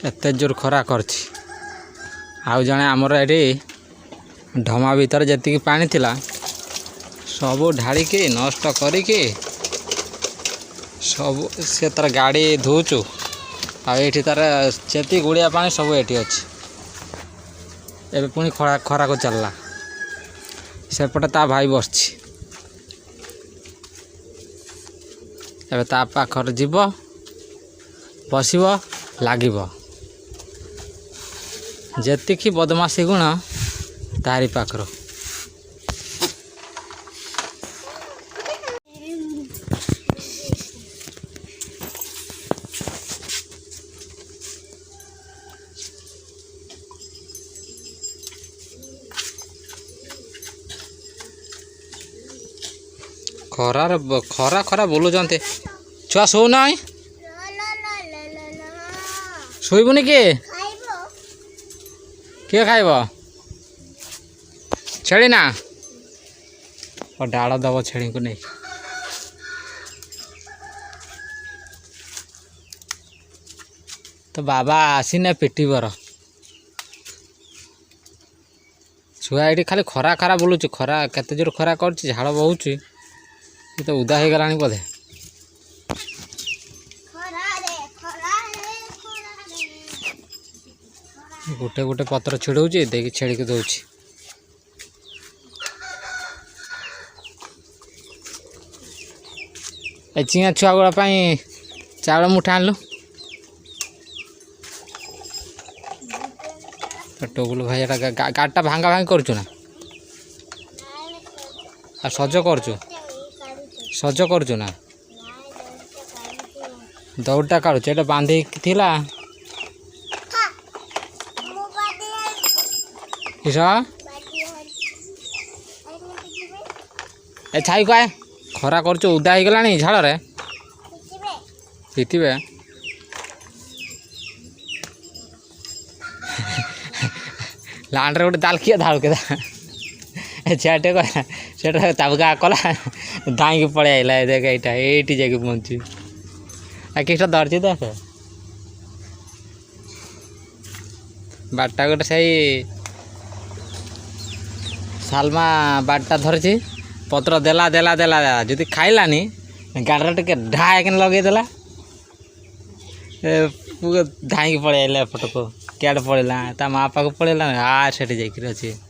एत जोर खरा कर आउ जड़े आमर ये ढमा भीतर जी पानी थिला सब ढाड़िकी नष्ट करिकी सब से तार गाड़ी धोचु आठी तार चेती गुड़िया पानी सब ये अच्छी एवं पुणी खरा खरा को चलला सेपटे ता भाई बसछि एवं ता पाखर जीव बसब लागिब जेतिकी बदमाशी गुण तारी पाखर खरार खरा खरा बोलुचंते छुआ शो ना शोबुनि किए खाइब छेली ना और डाल दब छेली को नहीं तो बाबा आसीने पिटिबर छुआ ये खाली खरा खरा बोलुच खरा केते जोर खरा कर झाड़ बहुची तो उदा हो गलानी बोधे गोटे गोटे पत्र छिड़ौची देखिए छेड़ी के दौची चिया छुआ गुड़ा चाउल मुठा आनलु टोगुल भाई गाड़टा भांगा भांगी करुचु ना आ सज करुचु सज करुचु ना दौड़टा काढ़ुच एटा बांधी थिला किस ए छाई क्या खरा कर उदा हो गला झाड़ पिटिबे लांड्रे गोटे दाल किए धाड़ के छुआटे कहला ताबका कला दाई पड़े आइला देख यहाँ ये जाके पहुँची किस धरची देख बाटा गोटे से सालमा बाटा धरची पत्र देला देला देला जो खाइलानी गाड़ी टे ढाक लगेदेला धाई पड़े आइला एपट को क्या पड़ेगा ता माँ पाक पड़ेगा आ से जाकर अच्छे